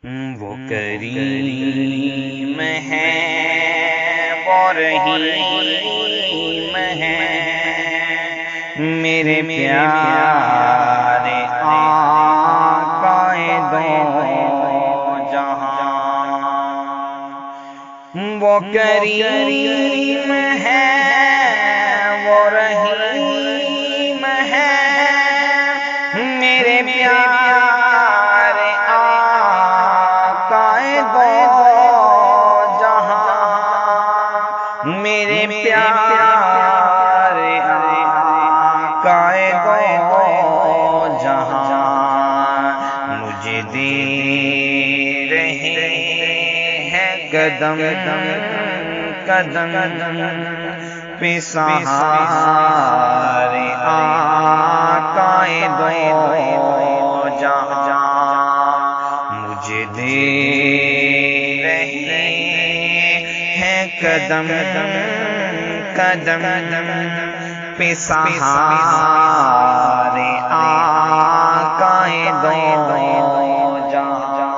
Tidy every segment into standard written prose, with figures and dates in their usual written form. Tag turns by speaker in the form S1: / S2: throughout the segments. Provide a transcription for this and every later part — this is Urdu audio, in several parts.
S1: وہ کریم ہے، وہ رحیم ہے، میرے پیارے آقا دو جہاں۔ وہ کریم ہے، وہ رحیم ہے، میرے پیارے آقا دو جہاں، میرے پیارے آقا دو جہاں، مجھے دے رہے ہیں قدم قدم پہ سہارے آقا دو جہاں، مجھے دے رہے ہیں قدم قدم پہ سہارے آقا دو جہاں۔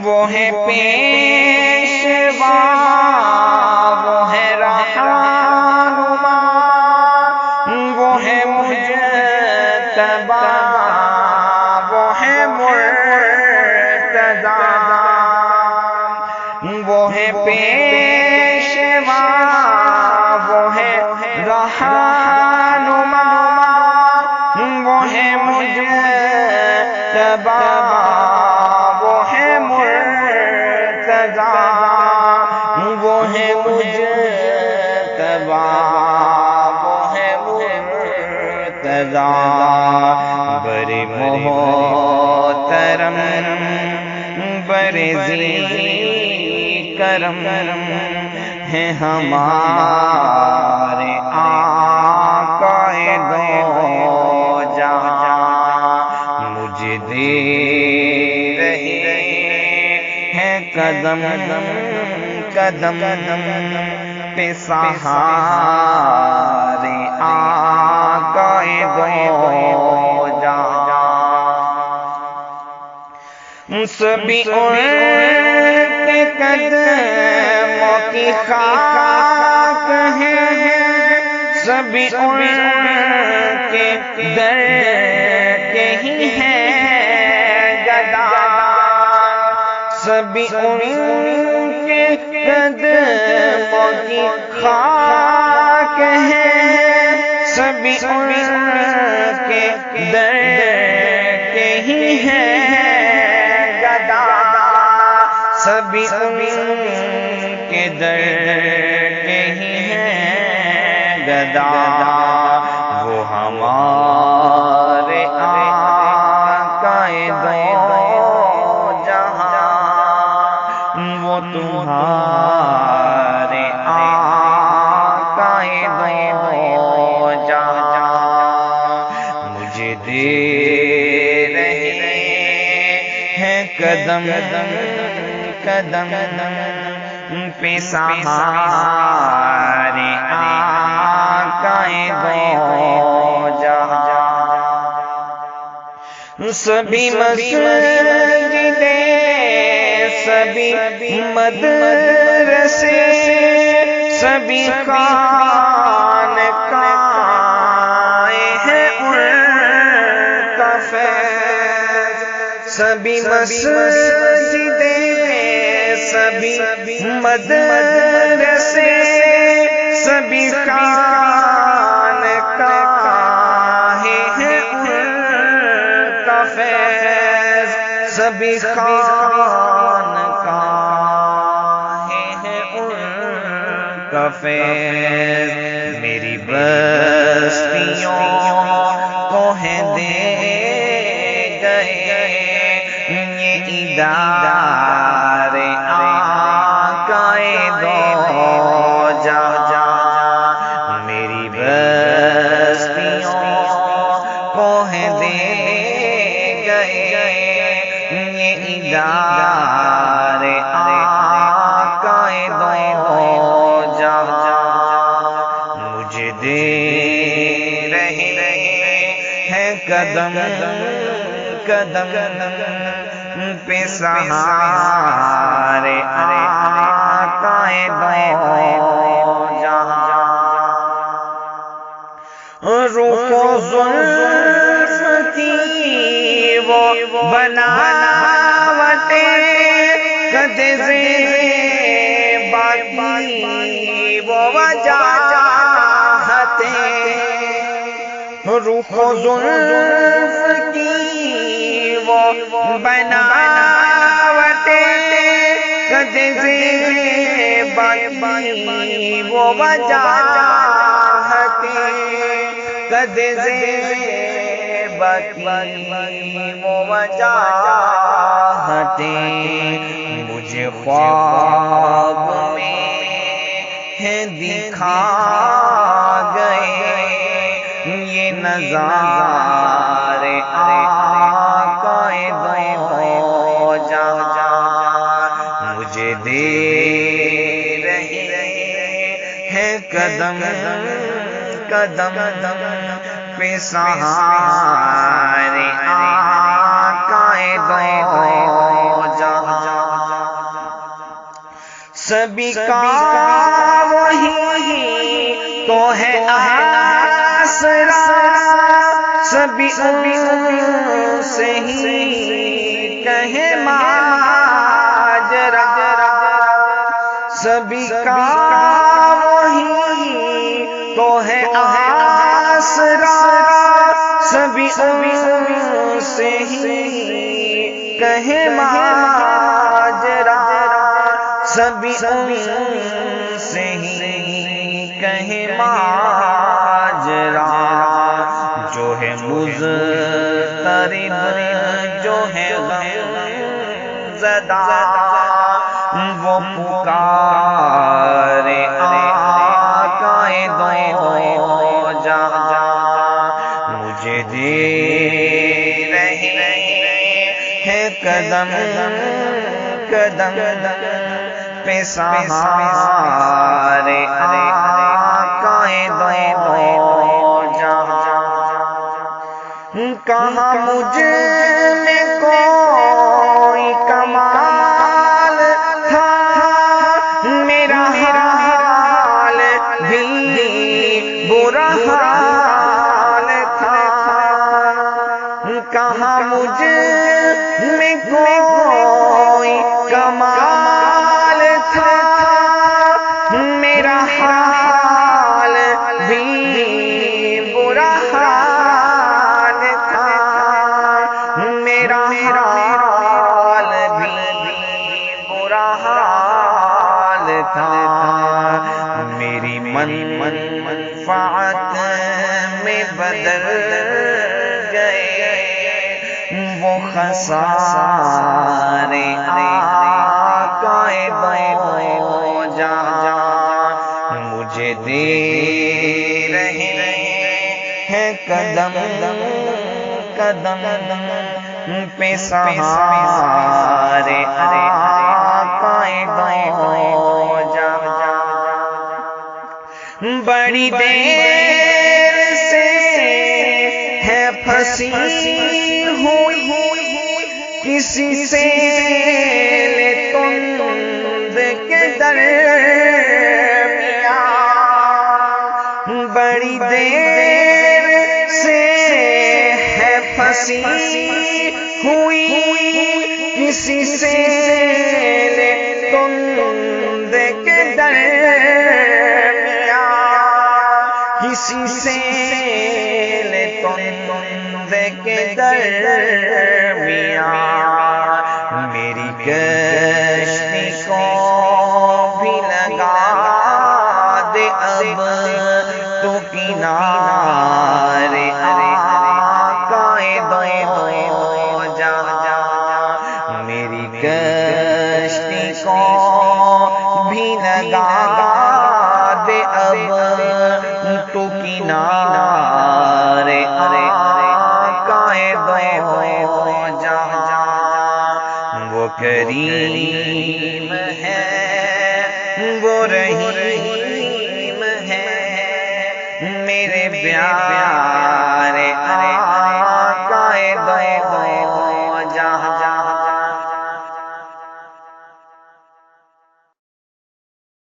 S1: وہ ہے پیشوا، وہ ہے رہنما، وہ ہے مجتبی، وہ ہے مرتضی۔ وہ ہے پیشوا، وہ ہے رہنما، وہ ہے مجتبی، وہ ہے مرتضی، وہ ہے مجتبی، وہ ہے مرتضی۔ بڑے محترم، بڑے ذی کرم ہیں ہمارے آقا دو جہاں، مجھے دے رہے ہیں قدم قدم پہ سہارے آقا دو جہاں۔ سبھی ان کے قدموں کی خاک ہے، سبھی ان کے در کے ہی ہیں گدا، سبھی ان کے قدموں کی خاک ہے، سبھی ان کے در کے ہی ہیں گدا، سبھی ان کے در کے ہی ہیں گدا۔ وہ ہمارے آقا دو جہاں، وہ تمہارے آقا دو جہاں، مجھے دے رہے ہیں قدم قدم پہ سہارے آقا دو جہاں۔ سبھی مسجدیں، سبھی مدرسے، سبھی خانقاہیں ہیں ان کا فیض، سبھی مسجدیں، سبھی مدرسے، سبھی خانقاہیں ہیں ان کا فیض، سبھی خانقاہیں ہیں ان کا فیض۔ میری بستیوں کو ہے دے گئے یہ ادارے آقا دو جہاں، میری بستیوں کو ہے دے گئے یہ ادارے آقا دو جہاں، مجھے دے رہے ہیں قدم قدم پہ سہارے آقائے دو جہاں روح و زلف کی وہ بناوٹیں قد زیبا کی وہ وجاہتیں روح و زلف کی وہ بناوٹیں قد زیبا کی وہ وجاہتیں قد زیبا کی وہ وجاہتیں مجھے خواب میں دکھا گئے یہ نظارے آقائے دو جہاں مجھے دے رہے ہیں قدم قدم پہ سہارے آقائے دو جہاں سبھی کا وہی تو ہے آسرا سبھی ان سے ہی کہے ماجرا سبھی کا وہی تو ہے آسرا سبھی ان سے ہی کہے ماجرا سبھی ان سے ہی کہے ماجرا جو ہے مضطرب جو ہے غم زدہ وہ پکارے آقائے دو جہاں مجھے دے رہے ہیں قدم قدم پہ سہارے آقائے دو جہاں کہاں مجھ میں کوئی کمال تھا میرا حال بھی برا حال تھا کہاں مجھ میں کوئی کمال تھا میرا حال بھی برا حال تھا میرا حال بھی برا حال تھا میری منفعت میں بدل گئے وہ خسارے آقائے دو جہاں مجھے دے رہے ہیں قدم قدم پہ سہارے آقائے دو جہاں بڑی دیر سے ہے پھنسی ہوئی کسی سے تند کے درمیان بڑی دیر سے ہے پھنسی ہوئی کسی سے تند کے درمیان کسی سے تند کے درمیان میری کشتی کو بھی لگا دے اب تو کنارے آقائے دو جہاں میری کشتی کو بھی لگا دے اب تو کنارے آقائے دو جہاں وہ کریم ہے وہ رحیم ہے میرے پیارے آقائے دو